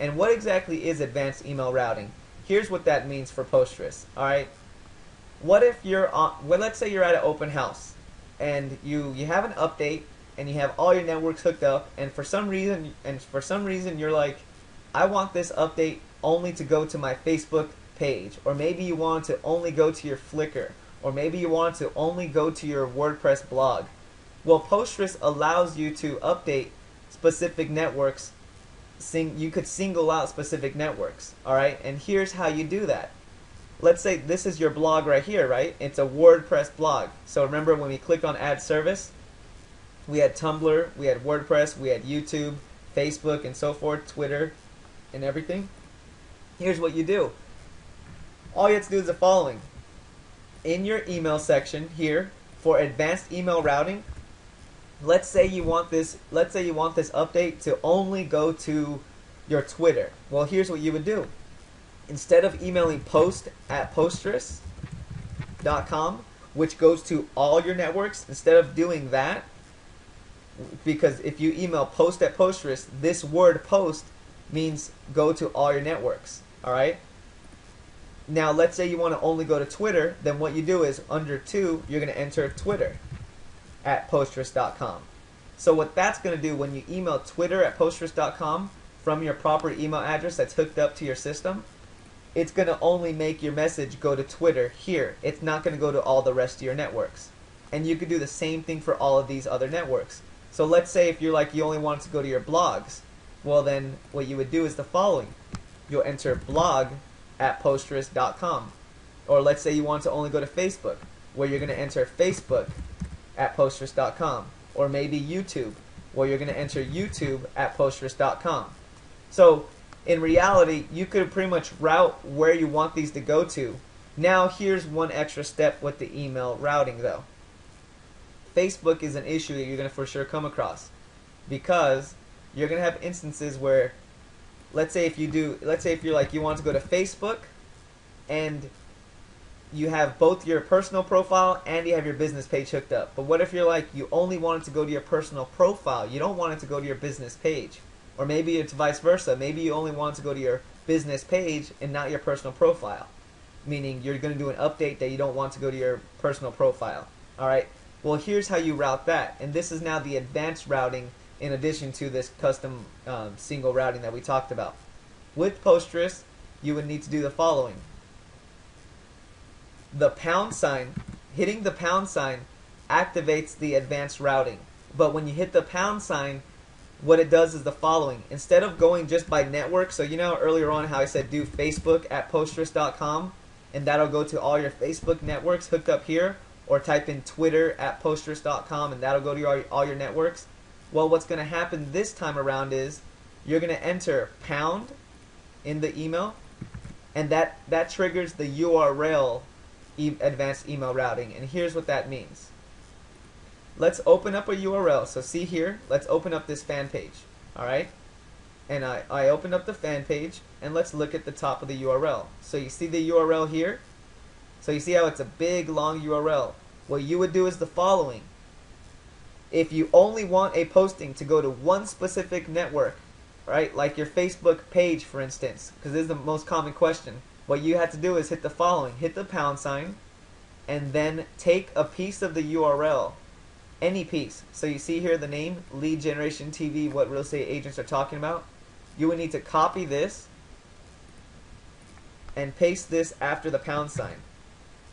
And what exactly is advanced email routing? Here's what that means for Posterous. All right. What if you're on? Well, let's say you're at an open house, and you have an update, and you have all your networks hooked up, and for some reason you're like, I want this update only to go to my Facebook page, or maybe you want it to only go to your Flickr, or maybe you want it to only go to your WordPress blog. Well, Posterous allows you to update specific networks. You could single out specific networks, all right? And here's how you do that. Let's say this is your blog right here, right? It's a WordPress blog. So remember when we click on Add Service, we had Tumblr, we had WordPress, we had YouTube, Facebook, and so forth, Twitter, and everything. Here's what you do. All you have to do is the following. In your email section here for advanced email routing, let's say you want this update to only go to your Twitter. Well, here's what you would do. Instead of emailing post@posterous.com, which goes to all your networks, instead of doing that, because if you email post@posterous, this word post means go to all your networks. All right. Now, let's say you want to only go to Twitter, then what you do is under to, you're going to enter Twitter@posterous.com. So what that's going to do when you email Twitter@posterous.com from your proper email address that's hooked up to your system, it's going to only make your message go to Twitter here. It's not going to go to all the rest of your networks. And you could do the same thing for all of these other networks. So let's say if you're like you only want it to go to your blogs, well then what you would do is the following. You'll enter blog@posterous.com. Or let's say you want to only go to Facebook, where you're going to enter Facebook@posterous.com. Or maybe YouTube, where you're going to enter YouTube@posterous.com. So in reality, you could pretty much route where you want these to go to. Now here's one extra step with the email routing though. Facebook is an issue that you're going to for sure come across, because you're going to have instances where, let's say if you're like you want to go to Facebook and you have both your personal profile and you have your business page hooked up. But what if you're like you only want it to go to your personal profile, you don't want it to go to your business page? Or maybe it's vice versa. Maybe you only want it to go to your business page and not your personal profile, meaning you're going to do an update that you don't want to go to your personal profile. All right. Well, here's how you route that, and this is now the advanced routing in addition to this custom single routing that we talked about. With Posterous, you would need to do the following. The pound sign, hitting the pound sign activates the advanced routing. But when you hit the pound sign, what it does is the following. Instead of going just by network, so you know earlier on how I said do Facebook@posterous.com, and that'll go to all your Facebook networks hooked up here, or type in Twitter@posterous.com and that'll go to all your networks. Well, what's going to happen this time around is you're going to enter pound in the email, and that triggers the URL advanced email routing. And here's what that means. Let's open up a URL. So see here, let's open up this fan page. All right. And I opened up the fan page, and let's look at the top of the URL. So you see the URL here? So you see how it's a big, long URL. What you would do is the following. If you only want a posting to go to one specific network, right, like your Facebook page, for instance, because this is the most common question, what you have to do is hit the following. Hit the pound sign, and then take a piece of the URL, any piece. So you see here the name, Lead Generation TV, what real estate agents are talking about. You would need to copy this and paste this after the pound sign.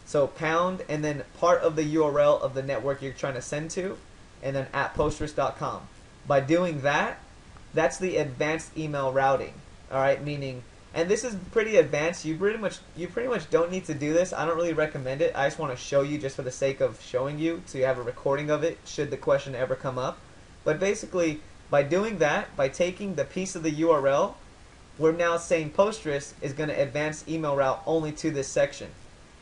So pound and then part of the URL of the network you're trying to send to, and then @posterous.com. By doing that, that's the advanced email routing. All right, meaning, and this is pretty advanced. You pretty much don't need to do this. I don't really recommend it. I just want to show you just for the sake of showing you, so you have a recording of it should the question ever come up. But basically, by doing that, by taking the piece of the URL, we're now saying Posterous is going to advance email route only to this section.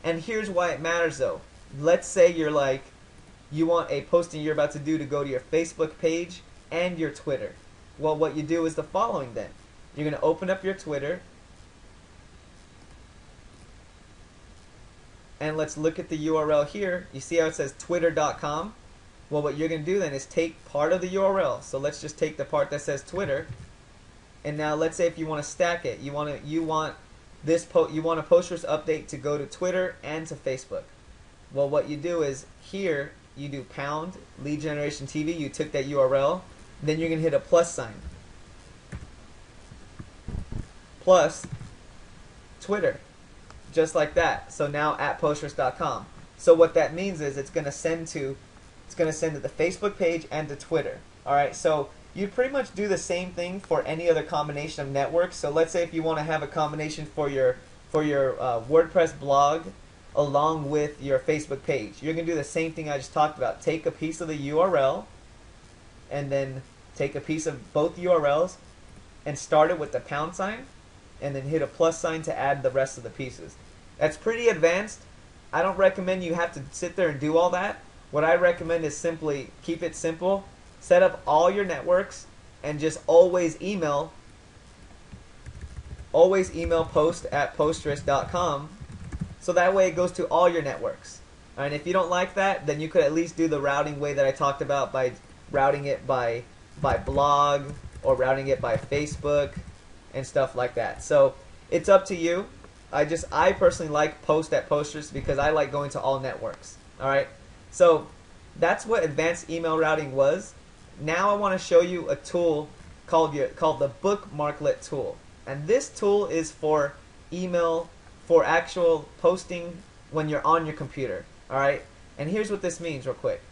And here's why it matters though. Let's say you're like, you want a posting you're about to do to go to your Facebook page and your Twitter. Well, what you do is the following then. You're going to open up your Twitter, and let's look at the URL here. You see how it says twitter.com? Well, what you're going to do then is take part of the URL. So let's just take the part that says Twitter, And now let's say if you want to stack it, you want a Posterous update to go to Twitter and to Facebook. Well, what you do is here you do pound lead generation TV. You took that URL, then you're gonna hit a plus sign, plus Twitter, just like that. So now at Posterous.com. So what that means is it's gonna send to the Facebook page and to Twitter. All right. So you pretty much do the same thing for any other combination of networks. So let's say if you want to have a combination for your WordPress blog along with your Facebook page, you're going to do the same thing I just talked about. Take a piece of the URL and then take a piece of both URLs and start it with the pound sign and then hit a plus sign to add the rest of the pieces. That's pretty advanced. I don't recommend you have to sit there and do all that. What I recommend is simply keep it simple. Set up all your networks and just always email post at Posterous.com, so that way it goes to all your networks. And if you don't like that, then you could at least do the routing way that I talked about by routing it by blog or routing it by Facebook and stuff like that. So it's up to you. I personally like post at Posterous because I like going to all networks. All right, so that's what advanced email routing was. Now I want to show you a tool called the bookmarklet tool. And this tool is for email, for actual posting when you're on your computer. Alright? And here's what this means real quick.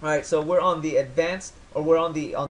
Alright, so we're on the advanced, or we're on the